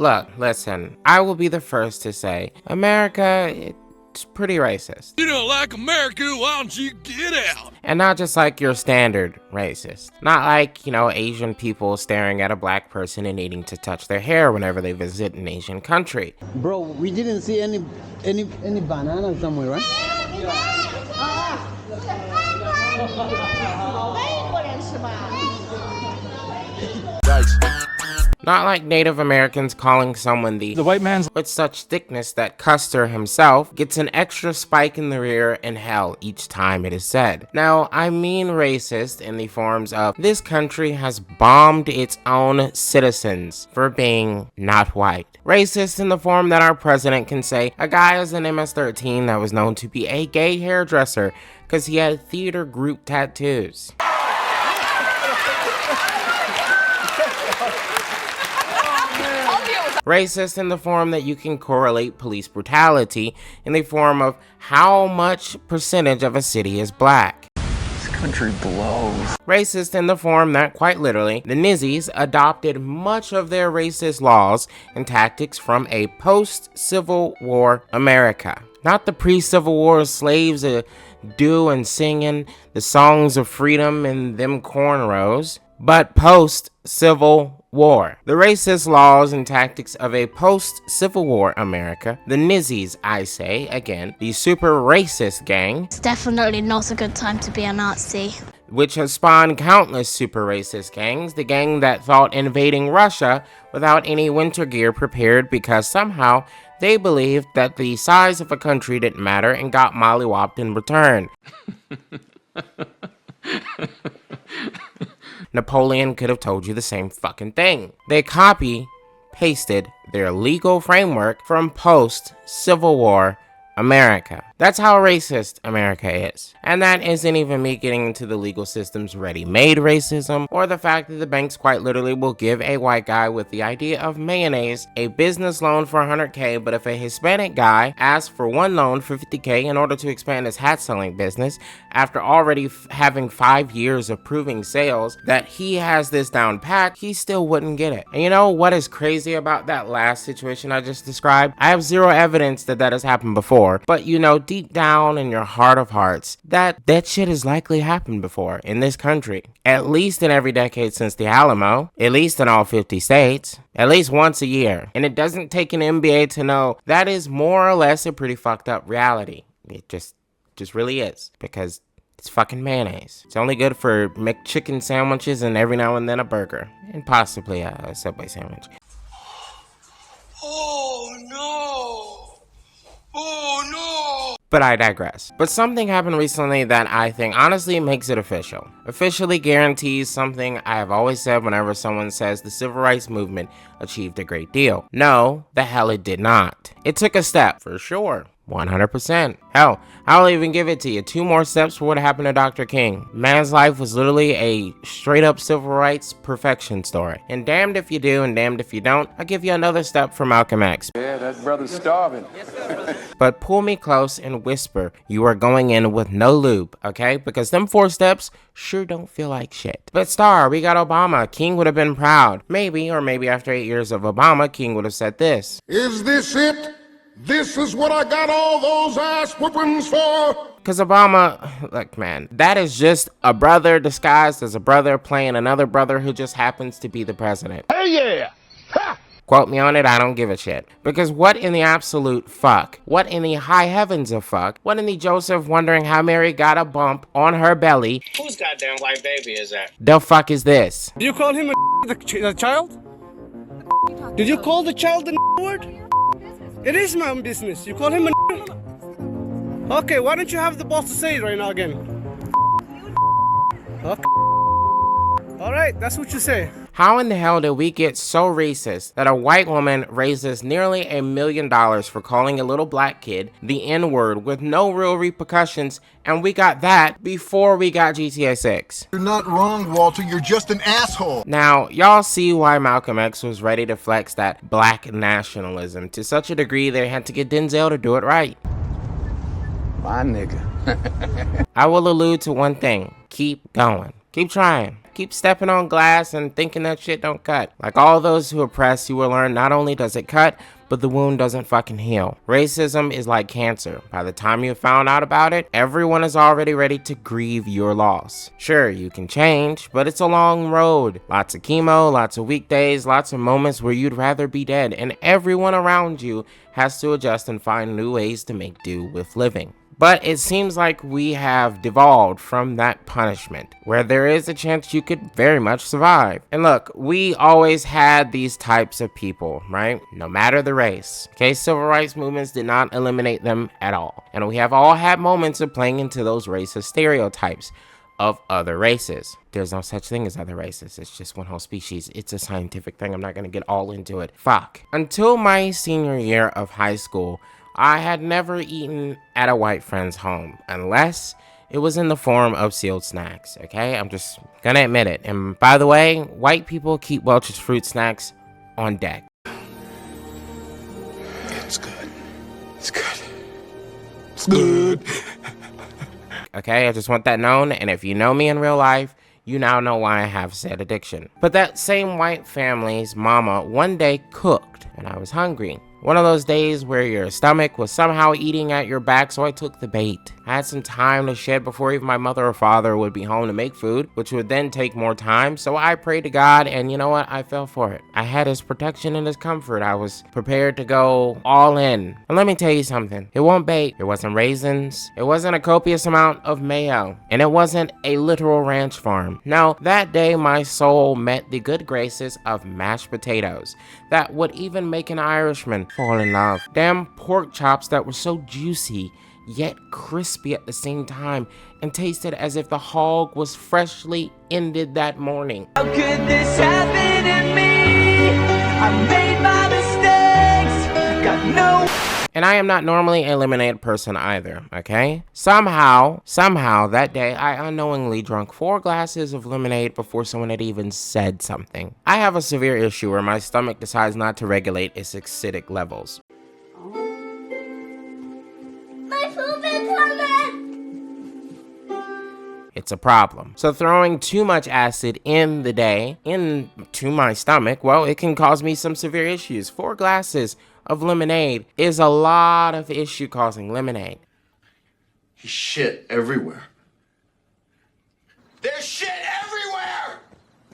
Look, listen, I will be the first to say, America, it's pretty racist. You don't like America, why don't you get out? And not just like your standard racist. Not like, Asian people staring at a black person and needing to touch their hair whenever they visit an Asian country. Bro, we didn't see any banana somewhere, right? Not like Native Americans calling someone the white man's with such thickness that Custer himself gets an extra spike in the rear in hell each time it is said. Now, I mean racist in the forms of this country has bombed its own citizens for being not white. Racist in the form that our president can say a guy is an MS-13 that was known to be a gay hairdresser because he had theater group tattoos. Racist in the form that you can correlate police brutality in the form of how much percentage of a city is black. This country blows. Racist in the form that, quite literally, the Nizzies adopted much of their racist laws and tactics from a post-Civil War America. Not the pre-Civil War slaves do and singing the songs of freedom and them cornrows, but post-Civil War. The racist laws and tactics of a post-Civil War America, the Nizzies, I say, again, the super racist gang. It's definitely not a good time to be a Nazi. Which has spawned countless super racist gangs, the gang that thought invading Russia without any winter gear prepared because somehow they believed that the size of a country didn't matter and got mollywopped in return. Napoleon could have told you the same fucking thing. They copy-pasted their legal framework from post-Civil War America. That's how racist America is. And that isn't even me getting into the legal system's ready-made racism, or the fact that the banks quite literally will give a white guy with the idea of mayonnaise a business loan for $100K, but if a Hispanic guy asks for one loan for $50K in order to expand his hat selling business, after already having 5 years of proving sales that he has this down pat, he still wouldn't get it. And you know what is crazy about that last situation I just described? I have zero evidence that that has happened before, but deep down in your heart of hearts, that shit has likely happened before in this country. At least in every decade since the Alamo, at least in all 50 states, at least once a year. And it doesn't take an MBA to know that is more or less a pretty fucked up reality. It just really is, because it's fucking mayonnaise. It's only good for McChicken sandwiches and every now and then a burger, and possibly a Subway sandwich. Oh no! Oh no! But I digress. But something happened recently that I think honestly makes it official. Officially guarantees something I have always said whenever someone says the civil rights movement achieved a great deal. No, the hell it did not. It took a step, for sure. 100%. Hell, I'll even give it to you. 2 more steps for what happened to Dr. King. Man's life was literally a straight up civil rights perfection story. And damned if you do and damned if you don't, I'll give you another step for Malcolm X. Yeah, that brother's starving. But pull me close and whisper, you are going in with no lube, okay? Because them 4 steps sure don't feel like shit. But Star, we got Obama. King would have been proud. Maybe, or maybe after 8 years of Obama, King would have said this. Is this it? This is what I got all those ass whoopings for? Because Obama, look man, that is just a brother disguised as a brother playing another brother who just happens to be the president. Hey yeah! Ha! Quote me on it, I don't give a shit. Because what in the absolute fuck? What in the high heavens of fuck? What in the Joseph wondering how Mary got a bump on her belly? Whose goddamn white baby is that? The fuck is this? Do you call him the child? Did you call the child the word? It is my own business. You call him a Okay, why don't you have the boss to say it right now again? Okay. Alright, that's what you say. How in the hell did we get so racist that a white woman raises nearly $1 million for calling a little black kid the N-word with no real repercussions, and we got that before we got GTA 6? You're not wrong, Walter. You're just an asshole. Now, y'all see why Malcolm X was ready to flex that black nationalism to such a degree they had to get Denzel to do it right. My nigga. I will allude to one thing. Keep going. Keep trying. Keep stepping on glass and thinking that shit don't cut. Like all those who oppress, you will learn not only does it cut, but the wound doesn't fucking heal. Racism is like cancer. By the time you found out about it, everyone is already ready to grieve your loss. Sure, you can change, but it's a long road. Lots of chemo, lots of weekdays, lots of moments where you'd rather be dead, and everyone around you has to adjust and find new ways to make do with living. But it seems like we have devolved from that punishment, where there is a chance you could very much survive. And look, we always had these types of people, right? No matter the race. Okay, civil rights movements did not eliminate them at all. And we have all had moments of playing into those racist stereotypes of other races. There's no such thing as other races. It's just one whole species. It's a scientific thing. I'm not gonna get all into it. Fuck. Until my senior year of high school, I had never eaten at a white friend's home unless it was in the form of sealed snacks, okay? I'm just gonna admit it. And by the way, white people keep Welch's fruit snacks on deck. It's good. It's good. It's good. Okay, I just want that known, and if you know me in real life, you now know why I have said addiction. But that same white family's mama one day cooked, and I was hungry. One of those days where your stomach was somehow eating at your back, so I took the bait. I had some time to shed before even my mother or father would be home to make food, which would then take more time, so I prayed to God, and you know what? I fell for it. I had his protection and his comfort. I was prepared to go all in. And let me tell you something. It wasn't bait. It wasn't raisins. It wasn't a copious amount of mayo. And it wasn't a literal ranch farm. No, that day my soul met the good graces of mashed potatoes that would even make an Irishman fall in love. Damn pork chops that were so juicy yet crispy at the same time and tasted as if the hog was freshly ended that morning. How could this happen to me? I made my mistakes, got no. And I am not normally a lemonade person either, okay? Somehow, that day, I unknowingly drank 4 glasses of lemonade before someone had even said something. I have a severe issue where my stomach decides not to regulate its acidic levels. My poop is coming! It's a problem. So throwing too much acid in the day into my stomach, well, it can cause me some severe issues. 4 glasses of lemonade is a lot of issue causing lemonade. He's shit everywhere. There's shit everywhere!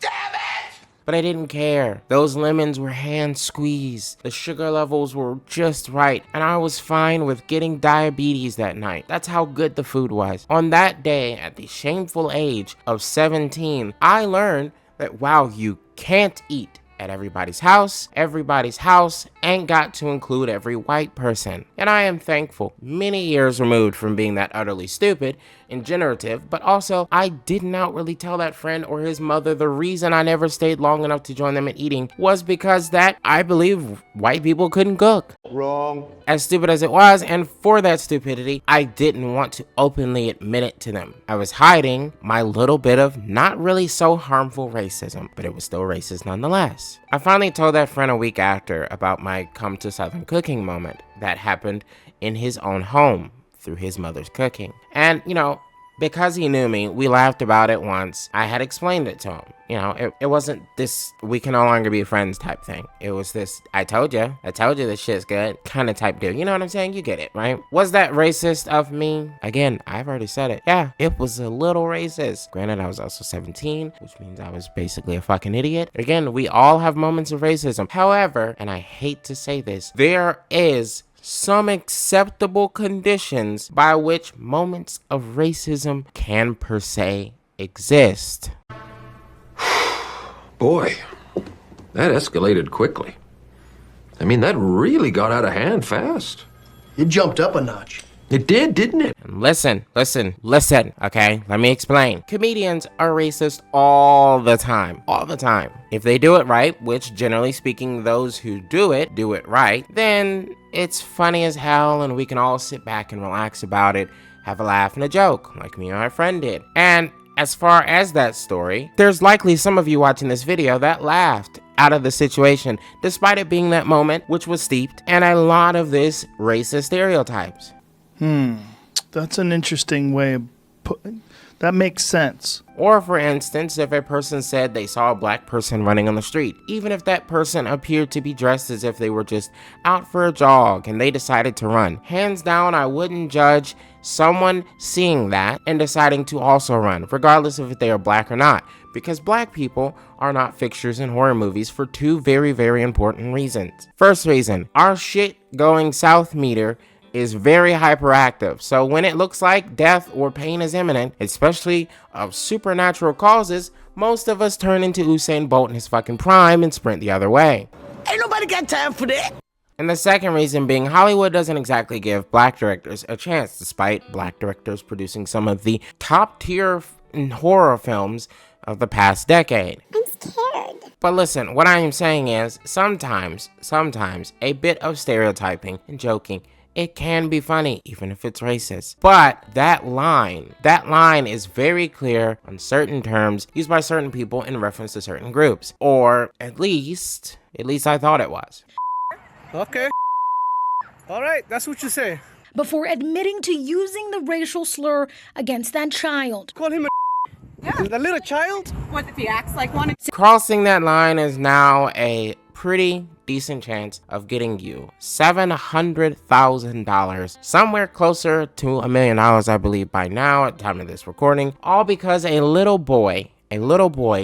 Damn it! But I didn't care. Those lemons were hand squeezed. The sugar levels were just right. And I was fine with getting diabetes that night. That's how good the food was. On that day, at the shameful age of 17, I learned that while you can't eat at everybody's house ain't got to include every white person. And I am thankful, many years removed from being that utterly stupid and generative, but also I didn't outwardly tell that friend or his mother the reason I never stayed long enough to join them in eating was because that I believe white people couldn't cook. Wrong. As stupid as it was, and for that stupidity, I didn't want to openly admit it to them. I was hiding my little bit of not really so harmful racism, but it was still racist nonetheless. I finally told that friend a week after about my come to Southern cooking moment that happened in his own home through his mother's cooking. And, you know, because he knew me, we laughed about it once. I had explained it to him. You know, it wasn't this we can no longer be friends type thing. It was this I told you this shit's good kind of type deal. You know what I'm saying? You get it, right? Was that racist of me? Again, I've already said it. Yeah, it was a little racist. Granted, I was also 17, which means I was basically a fucking idiot. Again, we all have moments of racism. However, and I hate to say this, there is some acceptable conditions by which moments of racism can per se exist. Boy, that escalated quickly. I mean, that really got out of hand fast. It jumped up a notch. It did, didn't it? Listen, okay? Let me explain. Comedians are racist all the time. If they do it right, which generally speaking, those who do it right, then it's funny as hell and we can all sit back and relax about it, have a laugh and a joke, like me and my friend did. And as far as that story, there's likely some of you watching this video that laughed out of the situation, despite it being that moment, which was steeped in a lot of this racist stereotypes. That's an interesting way of That makes sense. Or for instance, if a person said they saw a black person running on the street, even if that person appeared to be dressed as if they were just out for a jog and they decided to run. Hands down, I wouldn't judge someone seeing that and deciding to also run, regardless of if they are black or not, because black people are not fixtures in horror movies for two very, very important reasons. First reason, our shit going south meter is very hyperactive, so when it looks like death or pain is imminent, especially of supernatural causes, most of us turn into Usain Bolt in his fucking prime and sprint the other way. Ain't nobody got time for that. And the second reason being, Hollywood doesn't exactly give black directors a chance, despite black directors producing some of the top tier horror films of the past decade. I'm scared. But listen, what I am saying is, sometimes, a bit of stereotyping and joking, it can be funny, even if it's racist. But that line is very clear on certain terms used by certain people in reference to certain groups. Or at least I thought it was. Okay. Alright, that's what you say. Before admitting to using the racial slur against that child. Call him a the little child? What if he acts like one? Crossing that line is now a pretty decent chance of getting you $700,000, somewhere closer to $1 million, I believe, by now at the time of this recording, all because a little boy,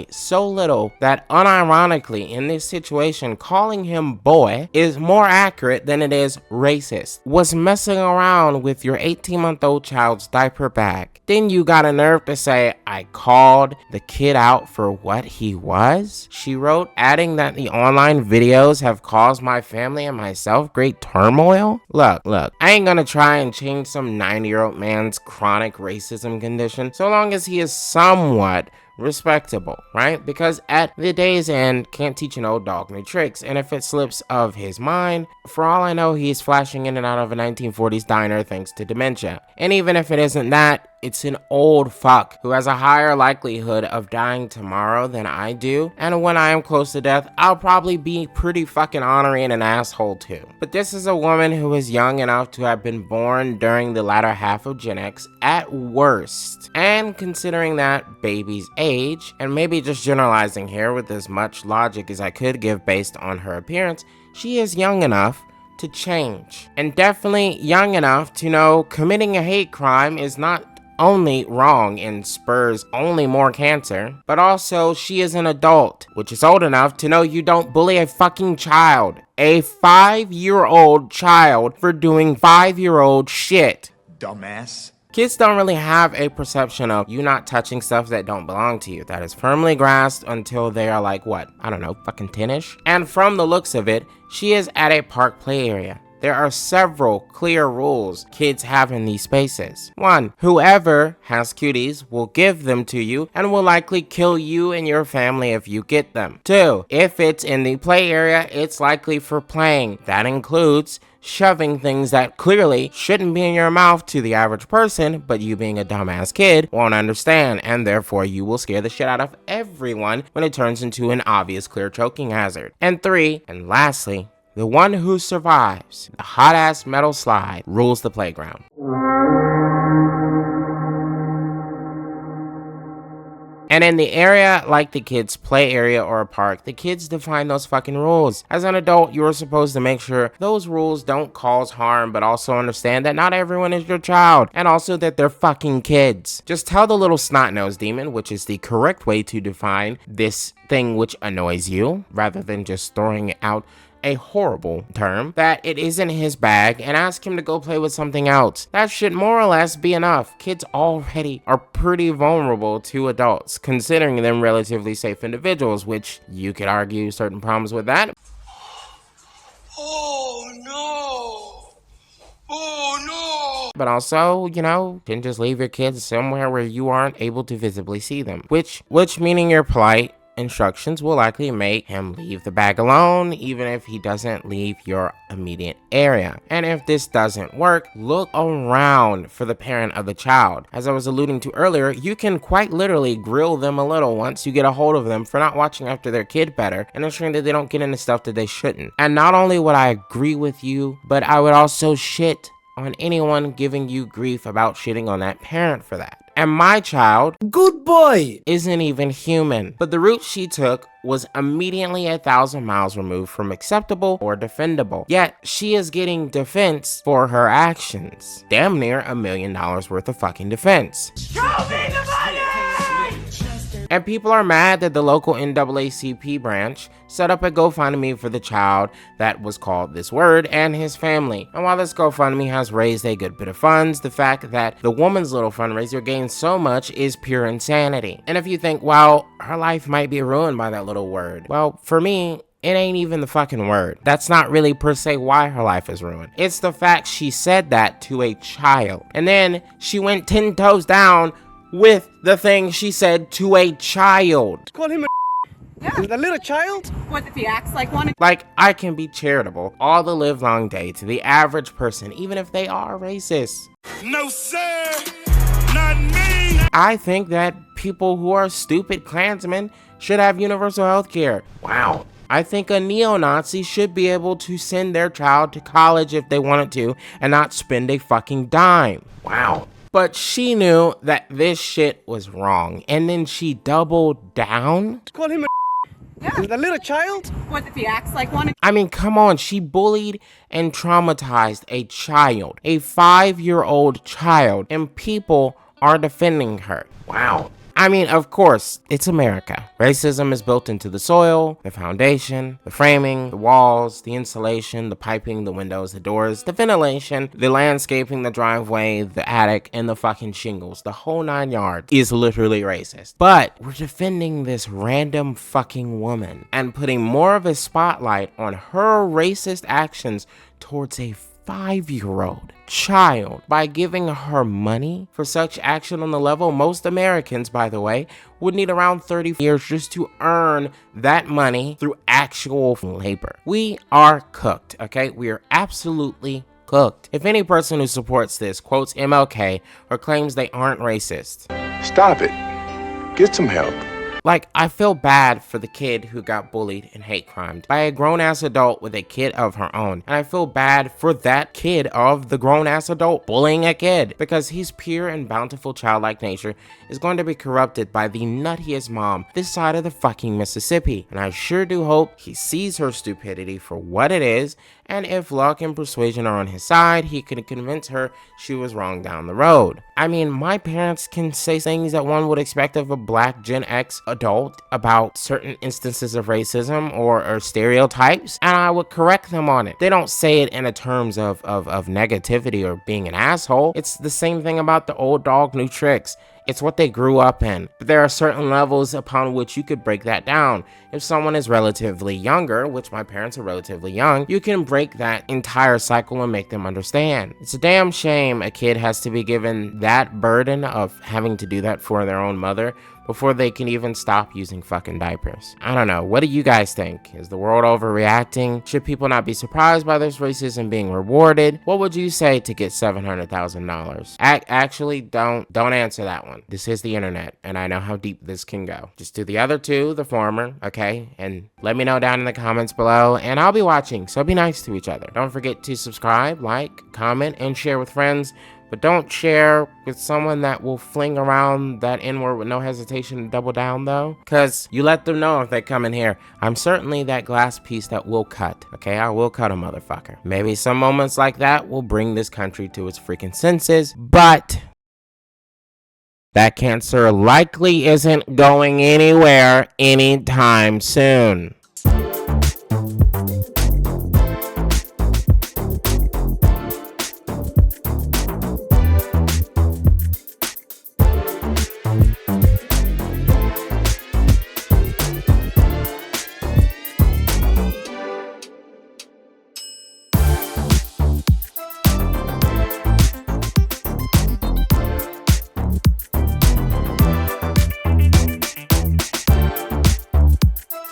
so little that unironically in this situation, calling him boy is more accurate than it is racist, was messing around with your 18-month-old child's diaper bag. Then you got a nerve to say, I called the kid out for what he was? She wrote, adding that the online videos have caused my family and myself great turmoil. Look, I ain't gonna try and change some 90-year-old man's chronic racism condition so long as he is somewhat respectable, right? Because at the day's end, can't teach an old dog new tricks, and if it slips of his mind, for all I know, he's flashing in and out of a 1940s diner thanks to dementia. And even if it isn't that, it's an old fuck who has a higher likelihood of dying tomorrow than I do, and when I am close to death, I'll probably be pretty fucking ornery and an asshole too. But this is a woman who is young enough to have been born during the latter half of Gen X at worst, and considering that baby's age, and maybe just generalizing here with as much logic as I could give based on her appearance, she is young enough to change, and definitely young enough to know committing a hate crime is not only wrong and spurs only more cancer, but also she is an adult, which is old enough to know you don't bully a fucking child. A 5-year-old child for doing 5-year-old shit. Dumbass. Kids don't really have a perception of you not touching stuff that don't belong to you. That is firmly grasped until they are like, what? I don't know, fucking 10-ish? And from the looks of it, she is at a park play area. There are several clear rules kids have in these spaces. 1. Whoever has cuties will give them to you and will likely kill you and your family if you get them. 2. If it's in the play area, it's likely for playing. That includes shoving things that clearly shouldn't be in your mouth to the average person, but you being a dumbass kid won't understand, and therefore you will scare the shit out of everyone when it turns into an obvious clear choking hazard. And 3, and lastly, the one who survives the hot-ass metal slide rules the playground. And in the area like the kids' play area or a park, the kids define those fucking rules. As an adult, you are supposed to make sure those rules don't cause harm, but also understand that not everyone is your child, and also that they're fucking kids. Just tell the little snot-nosed demon, which is the correct way to define this thing which annoys you, rather than just throwing it out a horrible term, that it isn't his bag, and ask him to go play with something else. That should more or less be enough. Kids already are pretty vulnerable to adults, considering them relatively safe individuals, which you could argue certain problems with that. Oh no! Oh no! But also, you know, can just leave your kids somewhere where you aren't able to visibly see them. Which meaning you're polite, instructions will likely make him leave the bag alone, even if he doesn't leave your immediate area. And if this doesn't work, look around for the parent of the child. As I was alluding to earlier, you can quite literally grill them a little once you get a hold of them for not watching after their kid better and ensuring that they don't get into stuff that they shouldn't. And not only would I agree with you, but I would also shit on anyone giving you grief about shitting on that parent for that. And my child, Good boy. isn't even human. But the route she took was immediately 1,000 miles removed from acceptable or defendable. Yet, she is getting defense for her actions. Damn near $1 million worth of fucking defense. Show me the money! And people are mad that the local NAACP branch set up a GoFundMe for the child that was called this word and his family. And while this GoFundMe has raised a good bit of funds, the fact that the woman's little fundraiser gained so much is pure insanity. And if you think, well, her life might be ruined by that little word, well, for me, it ain't even the fucking word. That's not really per se why her life is ruined. It's the fact she said that to a child. And then she went 10 toes down with the thing she said to a child. Call him a little child? What if he acts like one? Like, I can be charitable all the live long day to the average person, even if they are racist. No, sir, not me. I think that people who are stupid Klansmen should have universal health care. Wow. I think a neo-Nazi should be able to send their child to college if they wanted to and not spend a fucking dime. Wow. But she knew that this shit was wrong, and then she doubled down. Call him a little child? What if he acts like one? I mean, come on, she bullied and traumatized a child, a 5-year-old child, and people are defending her. Wow. I mean, of course, it's America. Racism is built into the soil, the foundation, the framing, the walls, the insulation, the piping, the windows, the doors, the ventilation, the landscaping, the driveway, the attic, and the fucking shingles. The whole 9 yards is literally racist. But we're defending this random fucking woman and putting more of a spotlight on her racist actions towards a 5-year-old child by giving her money for such action on the level most Americans, by the way, would need around 30 years just to earn that money through actual labor. We are cooked, okay? We are absolutely cooked. If any person who supports this quotes MLK or claims they aren't racist, Stop it. Get some help. like, I feel bad for the kid who got bullied and hate crimed by a grown-ass adult with a kid of her own. And I feel bad for that kid of the grown-ass adult bullying a kid, because his pure and bountiful childlike nature is going to be corrupted by the nuttiest mom this side of the fucking Mississippi. And I sure do hope he sees her stupidity for what it is, and if luck and persuasion are on his side, he can convince her she was wrong down the road. I mean, my parents can say things that one would expect of a black Gen X adult about certain instances of racism or stereotypes, and I would correct them on it. They don't say it in a terms of negativity or being an asshole. It's the same thing about the old dog, new tricks. It's what they grew up in. But there are certain levels upon which you could break that down. If someone is relatively younger, which my parents are relatively young, you can break that entire cycle and make them understand. It's a damn shame a kid has to be given that burden of having to do that for their own mother before they can even stop using fucking diapers. I don't know. What do you guys think? Is the world overreacting? Should people not be surprised by this racism being rewarded? What would you say to get $700,000? Actually, don't answer that one. This is the internet, and I know how deep this can go. Just do the other two, the former, okay? And let me know down in the comments below, and I'll be watching, so be nice to each other. Don't forget to subscribe, like, comment, and share with friends. But don't share with someone that will fling around that N-word with no hesitation and double down, though. Because you let them know if they come in here. I'm certainly that glass piece that will cut, okay? I will cut a motherfucker. Maybe some moments like that will bring this country to its freaking senses. But that cancer likely isn't going anywhere anytime soon.